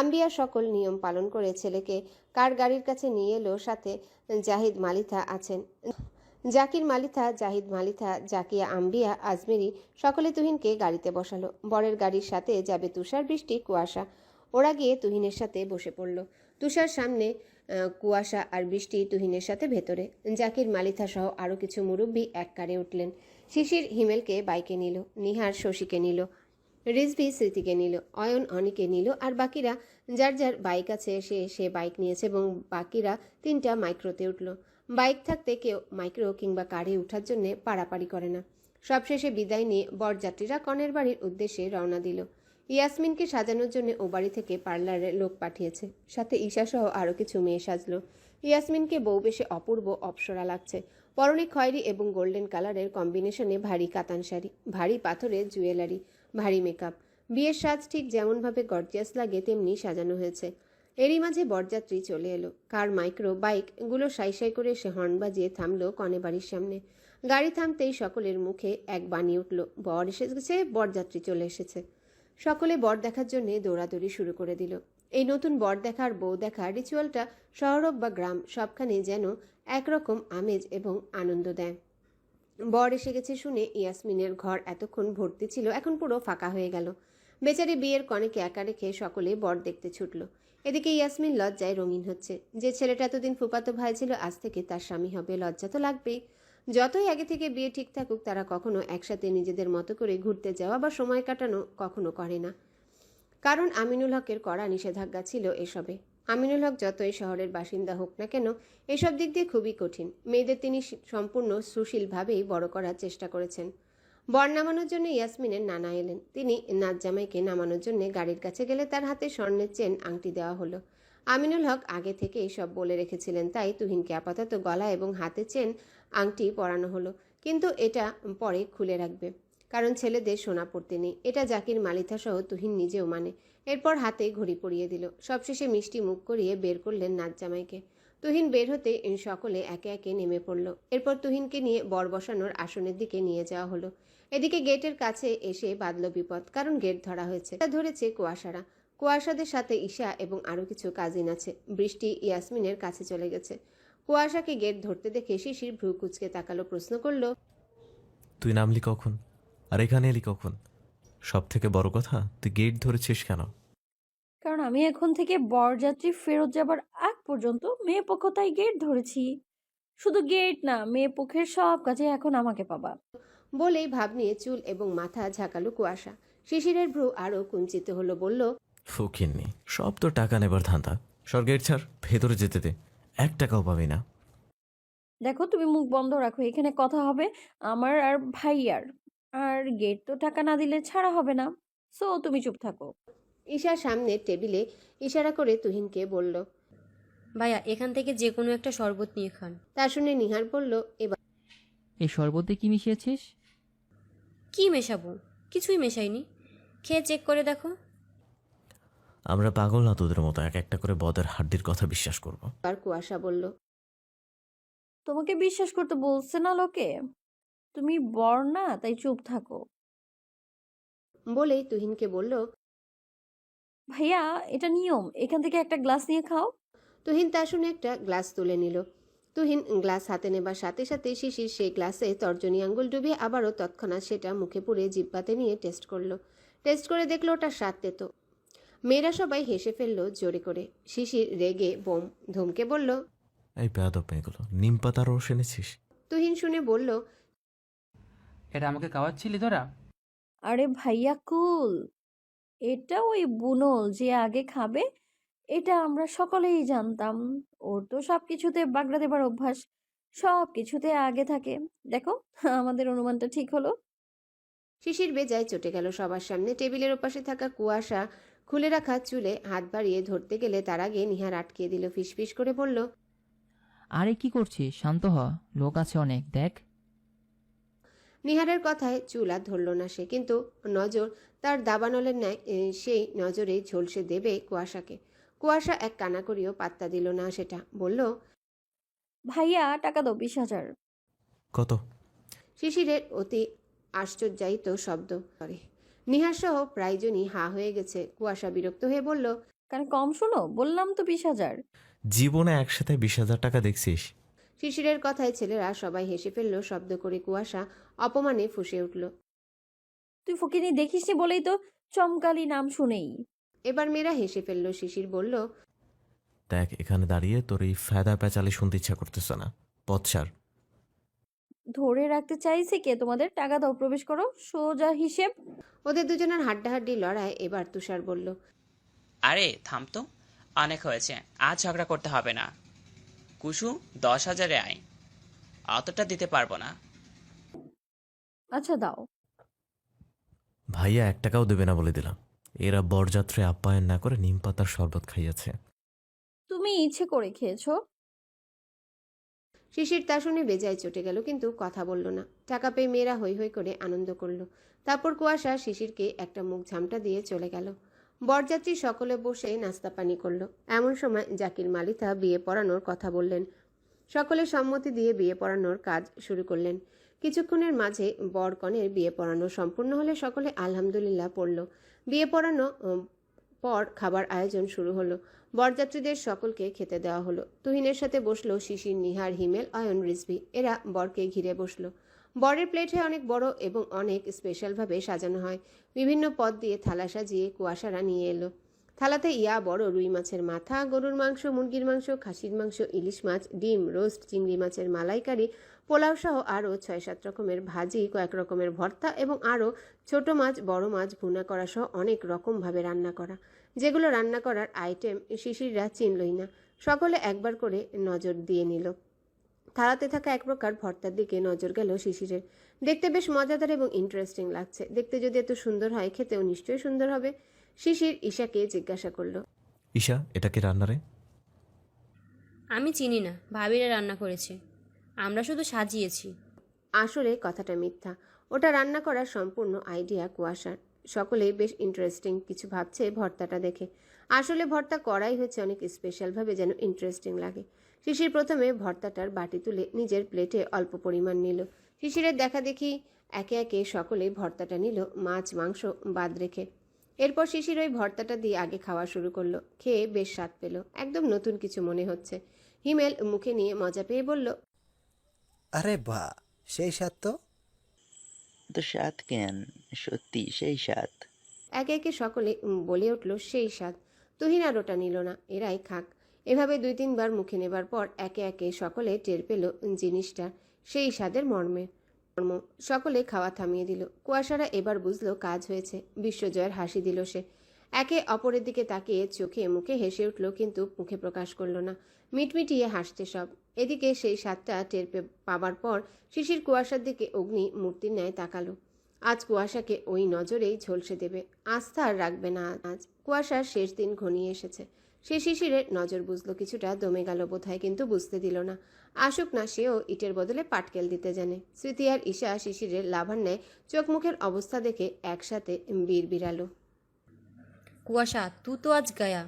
আম্বিয়া সকল নিয়ম পালন করে ছেলেকে কার গাড়ির কাছে নিয়ে এলো। সাথে জাহিদ মালিথা আছেন, জাকির মালিথা, জাহিদ মালিথা, জাকিয়া, আম্বিয়া, আজমেরি সকলে তুহিনকে গাড়িতে বসালো। বরের গাড়ির সাথে যাবে তুষার, বৃষ্টি, কুয়াশা। ওরা গিয়ে তুহিনের সাথে বসে পড়ল। তুষার সামনে, কুয়াশা আর বৃষ্টি তুহিনের সাথে ভেতরে। জাকির মালিথা সহ আরও কিছু মুরব্বী এক কারে উঠলেন। শিশির হিমেলকে বাইকে নিল, নিহার শশীকে নিল, রিজভি স্মৃতিকে নিল, অয়ন অনিকে নিল, আর বাকিরা যার যার বাইক আছে সে বাইক নিয়েছে এবং বাকিরা 3টা মাইক্রোতে উঠল। বাইক থাকতে কেউ মাইক্রো কিংবা কারে উঠার জন্য পাড়াপাড়ি করে না। সবশেষে বিদায় নিয়ে বরযাত্রীরা কনের বাড়ির উদ্দেশ্যে রওনা দিল। ইয়াসমিনকে সাজানোর জন্য ও বাড়ি থেকে পার্লারে লোক পাঠিয়েছে, সাথে ঈশা সহ আরও কিছু মেয়ে সাজলো। ইয়াসমিনকে বউ বেশে অপূর্ব অপ্সরা লাগছে। পরনে খয়েরি এবং গোল্ডেন কালারের কম্বিনেশনে ভারী কাতান শাড়ি, ভারী পাথরের জুয়েলারি, ভারী মেকআপ। বিয়ের সাজ ঠিক যেমনভাবে গর্জিয়াস লাগে তেমনি সাজানো হয়েছে। এরই মাঝে বরযাত্রী চলে এলো। কার, মাইক্রো, বাইকগুলো সাই সাই করে সে হর্ন বাজিয়ে থামলো কনে বাড়ির সামনে। গাড়ি থামতেই সকলের মুখে এক বাণী উঠল, বর এসে গেছে, বরযাত্রী চলে এসেছে। সকলে বর দেখার জন্য দৌড়াদৌড়ি শুরু করে দিল। এই নতুন বর দেখার বউ দেখা রিচুয়ালটা শহর বা গ্রাম সবখানে যেন একরকম আমেজ এবং আনন্দ দেয়। বর এসে গেছে শুনে ইয়াসমিনের ঘর এতক্ষণ ভর্তি ছিল, এখন পুরো ফাঁকা হয়ে গেল। বেচারি বিয়ের কনেকে একা রেখে সকলে বর দেখতে ছুটল। এদিকে ইয়াসমিন লজ্জায় রঙিন হচ্ছে। যে ছেলেটা এতদিন ফুফাতো ভাই ছিল আজ থেকে তার স্বামী হবে, লজ্জা তো লাগবেই। যতই আগে থেকে বিয়ে ঠিক থাকুক, তারা কখনো একসাথে নিজেদের মতো করে ঘুরতে যাওয়া বা সময় কাটানো কখনো করে না, কারণ আমিনুল হকের কড়া নিষেধাজ্ঞা ছিল এসবে। আমিনুল হক যতই শহরের বাসিন্দা হোক না কেন, এসব দিক দিয়ে খুবই কঠিন। মেয়েদের তিনি সম্পূর্ণ সুশীলভাবেই বড় করার চেষ্টা করেছেন। বর নামানোর জন্য ইয়াসমিনের নানা এলেন। তিনি নাচ জামাইকে নামানোর জন্য গাড়ির কাছে গেলে তার হাতে স্বর্ণের চেন আংটি দেওয়া হলো। আমিনুল হক আগে থেকে এসব বলে রেখেছিলেন, তাই তুহিনকে আপাতত গলা এবং হাতে চেন আংটি পরানো হলো, কিন্তু এটা পরে খুলে রাখবে, কারণ ছেলেদের সোনা পড়তে নেই। এটা জাকির মালিথা সহ তুহিন নিজেও মানে। এরপর হাতে ঘড়ি পরিয়ে দিল। সবশেষে মিষ্টি মুখ করিয়ে বের করলেন নাচ জামাইকে। তুহিন বের হতে সকলে একে একে নেমে পড়ল। এরপর তুহিনকে নিয়ে বর বসানোর আসনের দিকে নিয়ে যাওয়া হলো। এদিকে গেটের কাছে এসে বাঁধল বিপদ, কারণ গেট ধরা হয়েছে। ধরেছে কুয়াশারা। কুয়াশাদের সাথে ঈশা এবং আরও কিছু কাজিন আছে। বৃষ্টি ইয়াসমিনের কাছে চলে গেছে। কুয়াশাকে গেট ধরতে দেখে শিশির ভ্রু কুচকে তাকালো, প্রশ্ন করলো, তুই নামলি কখন আর এখানে এলি কখন? সব থেকে বড় কথা, তুই গেট ধরেছিস কেন? কারণ আমি এখন থেকে বরযাত্রী ফেরত যাবার আগ পর্যন্ত মেয়ে পক্ষ তাই গেট ধরেছি। শুধু গেট না, মেয়ে পক্ষের সব কাজে এখন আমাকে পাবা। বলেই ভাব নিয়ে চুল এবং মাথা ঝাঁকালো কুয়াশা। শিশিরের ভ্রু আরও কুঞ্চিত হলো, বলল, ফকিন্নি, সব তো টাকা নেবার ধান্দা। সর, গেট ছাড়, ভেতরে যেতে দে। 1 টাকাও পাবি না। দেখো, তুমি মুখ বন্ধ রাখো, এখানে কথা হবে আমার আর ভাইয়ার। আর গেট তো টাকা না দিলে ছাড়া হবে না, সো তুমি চুপ থাকো। ঈশার সামনের টেবিলে ইশারা করে তুহিনকে বলল, ভাইয়া এখান থেকে যে কোনো একটা শরবত নিয়ে খান। তা শুনে নিহার বলল, এবার এই শরবতে কি মিশিয়েছিস? কি মেশাবো? কিছুই মেশাইনি, খেয়ে চেক করে দেখো। আমরা পাগল না তোদের মতো এক একটা করে বদের হাড্ডির কথা বিশ্বাস করব? আর কুয়াশা বলল, তোমাকে বিশ্বাস করতে বলছে না লোকে, তুমি বর না, তাই চুপ থাকো। বলেই তুহিনকে বলল, ভাইয়া এটা নিয়ম, এখান থেকে একটা গ্লাস নিয়ে খাও। তুহিন তা শুনে একটা গ্লাস তুলে নিল। তুহিন গ্লাস হাতে নেবার সাথে সাথে শিশির সেই গ্লাসে তর্জনী আঙ্গুল ডুবিয়ে আবারও তৎক্ষণাৎ সেটা মুখে পুরে জিব্বাতে নিয়ে টেস্ট করলো। টেস্ট করে দেখলো ওটা স্বাদ তেতো। মেয়েরা সবাই হেসে ফেললো জোরে করে। শিশির রেগে বোম ধমকে বলল, এই বেয়াদব মেয়েগুলো, নিম পাতার রস এনেছিস? তুহিন শুনে বলল, এটা আমাকে খাওয়াচ্ছিলি তোরা? আরে ভাইয়া কুল, এটা ওই বুনল যে আগে খাবে, এটা আমরা সকলেই জানতাম। ওর তো সবকিছুতে বাগড়া দেবার অভ্যাস, সব কিছুতে আগে থাকে। দেখো, আমাদের অনুমানটা ঠিক হলো। শিশির বেজায় চটে গেল সবার সামনে। টেবিলের ওপাশে থাকা কুয়াশা খুলে রাখা চুলে হাত বাড়িয়ে ধরতে গেলে তার আগে নিহার আটকে দিল। ফিসফিস করে বলল, আরে কি করছিস? শান্ত হ, লোক আছে অনেক, দেখ। নিহারের কথায় চুল আর ধরল না সে, কিন্তু নজর তার দাবানলের ন্যায় সেই নজরে ঝলসে দেবে কুয়াশাকে। কুয়াশা এক কানা করিও পাত্তা দিল না সেটা, বলল, ভাইয়া টাকা দাও 20,000। কত? শিশিরের অতি আশ্চর্যায়িত শব্দ করে নিহার সহ প্রায়জনই হা হয়ে গেছে। কুয়াশা বিরক্ত হয়ে বলল, কানে কম শোনো? বললাম তো 20,000। জীবনে একসাথে 20,000 টাকা দেখছিস? শিশিরের কথায় ছেলেরা সবাই হেসে ফেলল। শব্দ করে কুয়াশা অপমানে ফুঁসে উঠল। তুই ফকিনি দেখিসনি বলেই তো চমকালি নাম শুনেই। এবার মেয়েরা হেসে ফেলল। শিশির বলল, দেখ, এখানে দাঁড়িয়ে তোর এই ফেদা প্যাচালি শুনতে ইচ্ছা করতেছে না। পথ ছাড়। ধরে রাখতে চাইছে কে তোমাদের? টাকা দাও, প্রবেশ করো, সোজা হিসেব। ওদের দুজনের হাড্ডাহাড্ডি লড়াই। এবার তুষার বলল, আরে থাম তো, অনেক হয়েছে, আর ঝগড়া করতে হবে না। কুসু, 10,000-এ আয়। অতটা দিতে পারবো না। আচ্ছা দাও। ভাইয়া 1 টাকাও দেবে না বলে দিলাম। এরা বরযাত্রে আপ্যায়ন না করে নিম পাতার শরবত খাইয়াছে। তুমি ইচ্ছে করে খেয়েছো। শিশির তা শুনে বেজায় চটে গেল, কিন্তু কথা বলল না। টাকা পেয়ে মেয়েরা হৈ হৈ করে আনন্দ করল। তারপর কুয়াশা শিশিরকে একটা মুখ ঝামটা দিয়ে চলে গেল। বরযাত্রী সকলে বসে নাস্তা পানি করলো। এমন সময় জাকির মালিথা বিয়ে পড়ানোর কথা বললেন। সকলে সম্মতি দিয়ে বিয়ে পড়ানোর কাজ শুরু করলেন। কিছুক্ষণের মাঝে বর কনের বিয়ে পড়ানো সম্পূর্ণ হলে সকলে আলহামদুলিল্লাহ পড়ল। বিয়ে পড়ানো পর খাবার আয়োজন শুরু হলো। বরযাত্রীদের সকলকে খেতে দেওয়া হলো। তুহিনের সাথে বসলো শিশির, নিহার, হিমেল, অয়ন, রিজভি। এরা বরকে ঘিরে বসলো। বরের প্লেটে অনেক বড় এবং অনেক স্পেশালভাবে সাজানো হয়। বিভিন্ন পদ দিয়ে থালা সাজিয়ে কুয়াশারা নিয়ে এলো। থালাতে ইয়া বড় রুই মাছের মাথা, গরুর মাংস, মুরগির মাংস, খাসির মাংস, ইলিশ মাছ, ডিম, রোস্ট, চিংড়ি মাছের মালাইকারি, পোলাও সহ আরও 6-7 রকমের ভাজি, কয়েক রকমের ভর্তা এবং আরও ছোট মাছ, বড় মাছ ভুনা করা সহ অনেক রকমভাবে রান্না করা। যেগুলো রান্না করার আইটেম শিশিররা চিনলই না। সকলে একবার করে নজর দিয়ে নিল। থালাতে থাকা এক প্রকার ভর্তার দিকে নজর গেল শিশিরের। দেখতে বেশ মজাদার এবং ইন্টারেস্টিং লাগছে। দেখতে যদি এত সুন্দর হয়, খেতেও নিশ্চয়ই সুন্দর হবে। শিশির ঈশাকে জিজ্ঞাসা করল, ঈশা, এটা কি রান্নারে? আমি চিনি না, ভাবিরা রান্না করেছে, আমরা শুধু সাজিয়েছি। আসলে কথাটা মিথ্যা। ওটা রান্না করার সম্পূর্ণ আইডিয়া কুয়াশার। সকলেই বেশ ইন্টারেস্টিং কিছু ভাবছে ভর্তাটা দেখে। আসলে ভর্তা করাই হচ্ছে অনেক স্পেশালভাবে, যেন ইন্টারেস্টিং লাগে। শিশির প্রথমে ভর্তাটার বাটি তুলে নিজের প্লেটে অল্প পরিমাণ নিল। শিশিরের দেখা দেখি একে একে সকলেই ভর্তাটা নিল, মাছ মাংস বাদ রেখে। এরপর শিশির ওই ভর্তাটা দিয়ে আগে খাওয়া শুরু করলো। খেয়ে বেশ স্বাদ পেল, একদম নতুন কিছু মনে হচ্ছে। হিমেল মুখে নিয়ে মজা পেয়ে বলল, আরে বাহ, সেই স্বাদ তো। তো স্বাদ কেন, সত্যি সেই স্বাদ। একে একে সকলে বলে উঠল, সেই স্বাদ। তুহিন আর ওটা নিল না, এরাই খাক। এভাবে 2-3 বার মুখে নেবার পর একে একে সকলে টের পেল জিনিসটা সেই স্বাদের মর্ম। সকলে খাওয়া থামিয়ে দিল। কুয়াশারা এবার বুঝলো কাজ হয়েছে। বিশ্বজয়ের হাসি দিল সে। একে অপরের দিকে তাকিয়ে চোখে মুখে হেসে উঠল, কিন্তু মুখে প্রকাশ করল না। মিটমিটিয়ে হাসছে সব। এদিকে সেই স্বাদটা টের পাবার পর শিশির কুয়াশার দিকে অগ্নি মূর্তির ন্যায় তাকালো। আজ কুয়াশাকে ওই নজরেই ঝলসে দেবে। আস্থা আর রাখবে না আজ। কুয়াশার শেষ দিন ঘনিয়ে এসেছে। সে শিশিরের নজর বুঝলো, কিছুটা দমে গেল বোধহয়, কিন্তু বুঝতে দিল না। আসুক না, সেও ইটের বদলে পাটকেল দিতে জানে। স্মৃতি আর ঈশা শিশিরের লাভার ন্যায় চোখ মুখের অবস্থা দেখে একসাথে বিড়বিড়ালো। কুয়াশা, তুই তো আজ গায়া।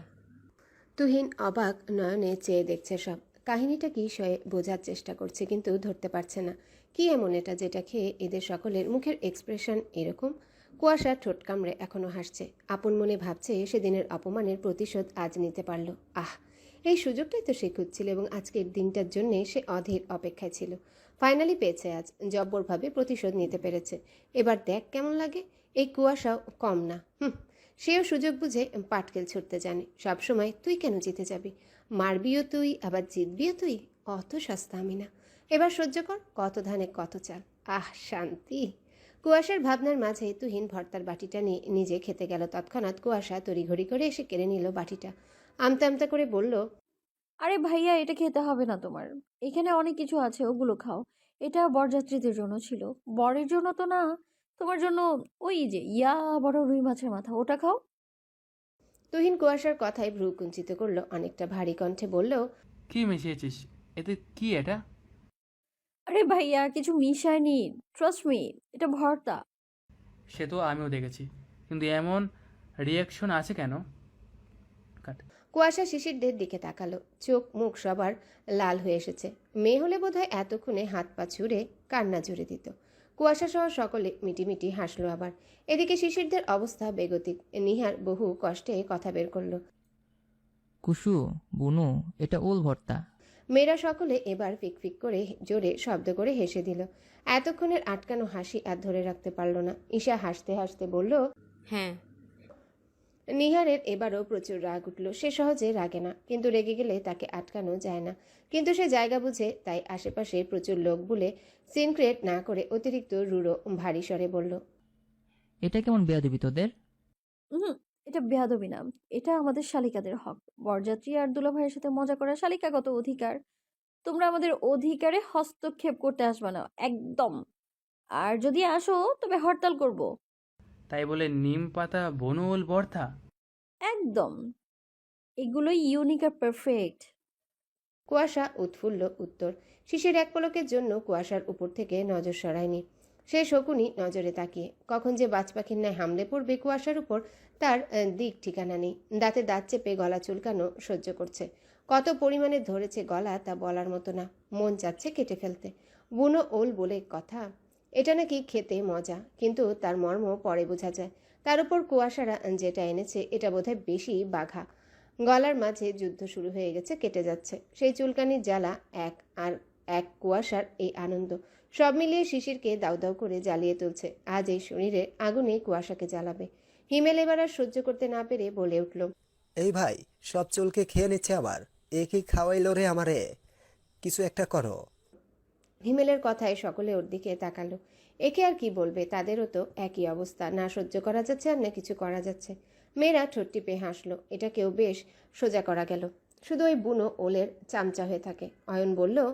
তুহিন অবাক নয়নে চেয়ে দেখছে সব। কাহিনীটা কি সে বোঝার চেষ্টা করছে, কিন্তু ধরতে পারছে না। কি এমন এটা যেটা খেয়ে এদের সকলের মুখের এক্সপ্রেশন এরকম? কুয়াশা ঠোঁট কামড়ে এখনো হাসছে। আপন মনে ভাবছে সেদিনের অপমানের প্রতিশোধ আজ নিতে পারল। আহ, এই সুযোগটাই তো সে খুঁজছিল এবং আজকের দিনটার জন্যে সে অধীর অপেক্ষায় ছিল। ফাইনালি পেয়েছে আজ। জব্বরভাবে প্রতিশোধ নিতে পেরেছে। এবার দেখ কেমন লাগে। এই কুয়াশাও কম না। সেও সুযোগ বুঝে পাটকেল ছুটতে জানে। সবসময় তুই কেন জিতে যাবি? মারবিও তুই, আবার জিতবিও তুই। অত সস্তা আমি না। এবার সহ্য কর, কত ধানে কত চাল। আহ, শান্তি। কুয়াশার ভাবনার মাঝে তুহিন ভর্তার বাটিটা নিয়ে নিজে খেতে গেল। তৎক্ষণাৎ কুয়াশা তড়িঘড়ি করে এসে কেড়ে নিল বাটিটা। আমতা আমতা করে বলল, আরে ভাইয়া, এটা খেতে হবে না তোমার। এখানে অনেক কিছু আছে, ওগুলো খাও। এটা বরযাত্রীদের জন্য ছিল, বরের জন্য তো না। তোমার জন্য ওই যে ইয়া বড় রুই মাছের মাথা, ওটা খাও। তুহিন কুয়াশার কথায় ভ্রু কুঞ্চিত করলো। অনেকটা ভারী কণ্ঠে বলল, কি মিশিয়েছিস? এতে কি এটা? আরে ভাইয়া, কিছু মিশায়নি, ট্রাস্ট মি, এটা ভর্তা। সে তো আমিও দেখেছি, কিন্তু এমন রিয়াকশন আছে কেন? কাট। কুয়াশা শিশিরদের দিকে তাকালো। চোখ মুখ সবার লাল হয়ে এসেছে। মেয়ে হলে বোধহয় এতক্ষণে হাত পা ছুঁড়ে কান্না জুড়ে দিত। কুয়াশা সহ সকলে মিটিমিটি হাসলো আবার। এদিকে শিশিরদের অবস্থা বেগতিক। নিহার বহু কষ্টে কথা বের করলো। কুসু, বুনু, এটা ওল ভর্তা। মেয়েরা সকলে এবার ফিকফিক করে জোরে শব্দ করে হেসে দিল। এতক্ষণের আটকানো হাসি আর ধরে রাখতে পারল না। ঈশা হাসতে হাসতে বলল, হ্যাঁ। নিহারের এবারও প্রচুর রাগ উঠল। সে সহজে রাগে না, কিন্তু রেগে গেলে তাকে আটকানো যায় না। কিন্তু সে জায়গা বুঝে, তাই আশেপাশে প্রচুর লোক বলে সিনক্রেট না করে অতিরিক্ত রূঢ় ভারী স্বরে বলল, এটা কেমন বেয়াদবি তোদের? হুম, এটা বেয়াদবি না, এটা আমাদের শালিকাদের হক। বরযাত্রী আর দুলাভাইয়ের সাথে মজা করা শালিকাগত অধিকার। তোমরা আমাদের অধিকারে হস্তক্ষেপ করতে আসবে না, একদম। আর যদি আসো তবে হরতাল করব। তাই বলে নিম পাতা বনু ওল ভর্তা? একদম। এগুলো ইউনিক আর পারফেক্ট। কুয়াশা উৎফুল্ল উত্তর। শিশির এক পলকের জন্য কুয়াশার উপর থেকে নজর সরায়নি। সে শকুনি নজরে তাকিয়ে কখন যে বাজ পাখির ন্যায় হামলে পড়বে কুয়াশার উপর, তার দিক ঠিকানা নেই। দাঁতে দাঁত চেপে গলা চুলকানো সহ্য করছে। কত পরিমাণে ধরেছে গলা তা বলার মতো না। মন চাচ্ছে কেটে ফেলতে। বুনো ওল বলে কথা। এটা নাকি খেতে মজা, কিন্তু তার মর্ম পরে বোঝা যায়। তার উপর কুয়াশারা যেটা এনেছে এটা বোধহয় বেশি বাঘা। গলার মাঝে যুদ্ধ শুরু হয়ে গেছে, কেটে যাচ্ছে। সেই চুলকানির জ্বালা এক, আর এক কুয়াশার এই আনন্দ, সব মিলিয়ে শিশিরকে দাউ দাউ করে জ্বালিয়ে তুলছে। আজ এই শরীরে আগুনে কুয়াশাকে জ্বালাবে। হিমেল এবার আর সহ্য করতে না পেরে বলে উঠল, এই ভাই, সব চুলকে খেয়ে নিচ্ছে আবার। এ কি খাওয়াইলো রে আমারে? কিছু একটা করো। হিমেলের কথায় সকলে ওর দিকে তাকালো। একে আর কি বলবে, তাদেরও তো একই অবস্থা। না সহ্য করা যাচ্ছে আর না কিছু করা যাচ্ছে। মেয়েরা ঠোঁট টিপে হাসলো। এটাকেও বেশ সোজা করা গেল। শুধু ওই বুনো ওলের চামচা হয়ে থাকে। অয়ন বলল,